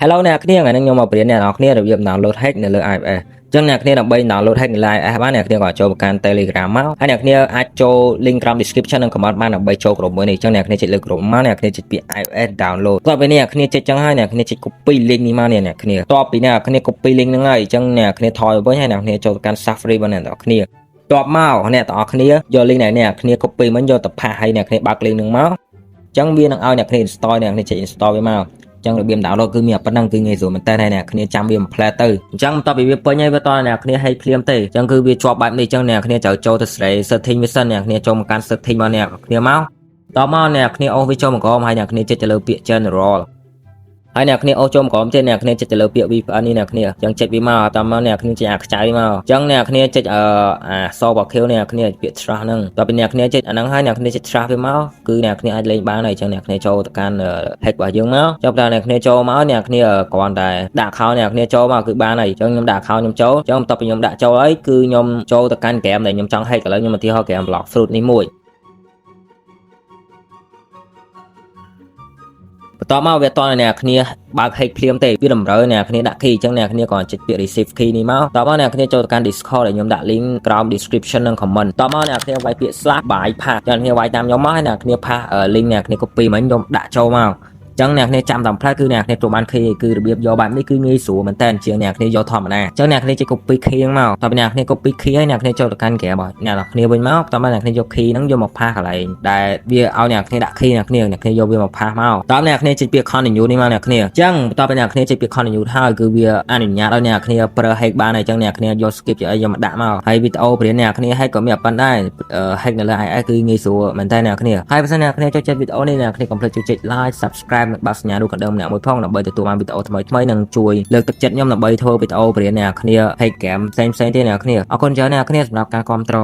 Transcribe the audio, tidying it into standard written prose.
Hello អ្នកគ្នាថ្ងៃនេះខ្ញុំមកប្រៀនអ្នកនរគ្នារបៀប download hack នៅលើ iOS អញ្ចឹងអ្នកគ្នាដើម្បី download hack នៅលើ iOS បានអ្នកគ្នាក៏ចូលមកកាន់ Telegram មកហើយអ្នកគ្នាអាចចូល link ក្រោម description និង comment បានដើម្បីចូលក្រុមមួយនេះអញ្ចឹងអ្នកគ្នាចុចលើក្រុមមកអ្នកគ្នាចុចពាក្យ iOS download តោះពេលនេះអ្នកគ្នាចុចចឹងហើយអ្នកគ្នាចុច copy link នេះមកអ្នកគ្នាតោះពីអ្នកគ្នា copy link ហ្នឹងហើយអញ្ចឹងអ្នកគ្នាថយវិញហើយអ្នកគ្នាចូលទៅកាន់ Safari របស់អ្នកនរគ្នាតបមកអ្នកទាំងអស់គ្នាយក link này អ្នកគ្នា copy មិនយកទៅផាសហើយអ្នកគ្នាបើក link ហ្នឹងមកអញ្ចឹងវានឹងឲ្យអ្នកគ្នា install អ្នកគ្នាចុច install វាមកចឹងរបៀប download គឺមានប៉ុណ្ណឹងគឺងាយស្រួលមែនតើអ្នកគ្នាចាំវាមួយផ្លែទៅអញ្ចឹងបន្ទាប់ពីវាពេញហើយវាតអ្នកគ្នាហេតុភ្លាមទេអញ្ចឹងគឺវាជាប់បែបនេះអញ្ចឹងអ្នកគ្នាត្រូវចូលទៅ setting វាសិនអ្នកគ្នាចូលមកកាន់ setting របស់អ្នកគ្នាមកតមកអ្នកគ្នាអូសវាចូលមកក្រោមហើយអ្នកគ្នាចុចទៅលើពាក្យ general ហើយអ្នកគ្នាអូសចូលមកក្រោមទៀតអ្នកគ្នាចុចទៅលើពាក្យ VPN នេះអ្នកគ្នាអញ្ចឹងចុចវាមកតមកអ្នកគ្នាចុចអាខ្ចៅមកអញ្ចឹងអ្នកគ្នាចុចអាសបខៀវអ្នកគ្នាពាក្យ trash ហ្នឹងតទៅអ្នកគ្នាចុចអាហ្នឹងហើយអ្នកគ្នាចុច trash វាមកគឺអ្នកគ្នាអាចលេងបានហើយអញ្ចឹងអ្នកគ្នាចូលទៅកាន់ hack របស់យើងមកចុះតែអ្នកគ្នាចូលមកអ្នកគ្នាគ្រាន់តែដាក់ account អ្នកគ្នាចូលមកគឺបានហើយអញ្ចឹងខ្ញុំដាក់ account ខ្ញុំចូលអញ្ចឹងបន្ទាប់ពីខ្ញុំដាក់ចូលហើយគឺខ្ញុំចូលទៅកាន់ game ដែលខ្ញុំចង់ hack ឥឡូវខ្ញុំឧទាហរណ៍ game Block Fruit នេះមួយបន្ទាប់មកវាតអ្នកគ្នាបើក hack ភ្លាមទេវាតម្រូវអ្នកគ្នាដាក់ key អញ្ចឹងអ្នកគ្នាក៏ចុចពាក្យ receive key នេះមកតមកអ្នកគ្នាចូលទៅកាន់ Discord ដែលខ្ញុំដាក់ link ក្រោម description និង comment តមកអ្នកគ្នាវាយពាក្យ /bypass អ្នកគ្នាវាយតាមខ្ញុំមកហើយអ្នកគ្នា pass link អ្នកគ្នា copy មកខ្ញុំដាក់ចូលមកអញ្ចឹងអ្នកគ្នាចាំតាមផ្លែគឺអ្នកគ្នាចូលបាន key គឺរបៀបយកបែបនេះគឺងាយស្រួលមែនតើជាងអ្នកគ្នាយកធម្មតាអញ្ចឹងអ្នកគ្នាចុច copy key ហ្នឹងមកតទៅអ្នកគ្នា copy key ហើយអ្នកគ្នាចូលទៅកាន់ game របស់អ្នកគ្នាវិញមកតមកអ្នកគ្នាយក key ហ្នឹងយកមក pass កន្លែងដែលវាឲ្យអ្នកគ្នាដាក់ key អ្នកគ្នាយកវាមក pass មកតអ្នកគ្នាចុចពាក្យ continue នេះមកអ្នកគ្នាអញ្ចឹងបន្ទាប់ពីអ្នកគ្នាចុចពាក្យ continue ហើយគឺវាអនុញ្ញាតឲ្យអ្នកគ្នាប្រើ hack បានហើយអញ្ចឹងអ្នកគ្នាយក skip យកអីយកមកដាក់មកហើយវីដេអូប្រៀនអ្នកគ្នា hack ក៏មានប៉ុណ្ណឹងដែរ hack នៅលើ iOS គឺងាយស្រួលមែនតើអ្នកគ្នាហើយបើសិនអ្នកគ្នាចូលចិត្តវីដេអូនេះអ្នកគ្នាកុំភ្លេចចុច like subscribe និងបើកសញ្ញារូបកណ្ដឹងម្នាក់មួយផងដើម្បីទទួលបានវីដេអូថ្មីៗនិងជួយលើកទឹកចិត្តខ្ញុំដើម្បីធ្វើវីដេអូប្រៀនអ្នកគ្នា hack game ផ្សេងៗទៀតអ្នកគ្នាអរគុណច្រើនអ្នកគ្នាសម្រាប់ការគាំទ្រ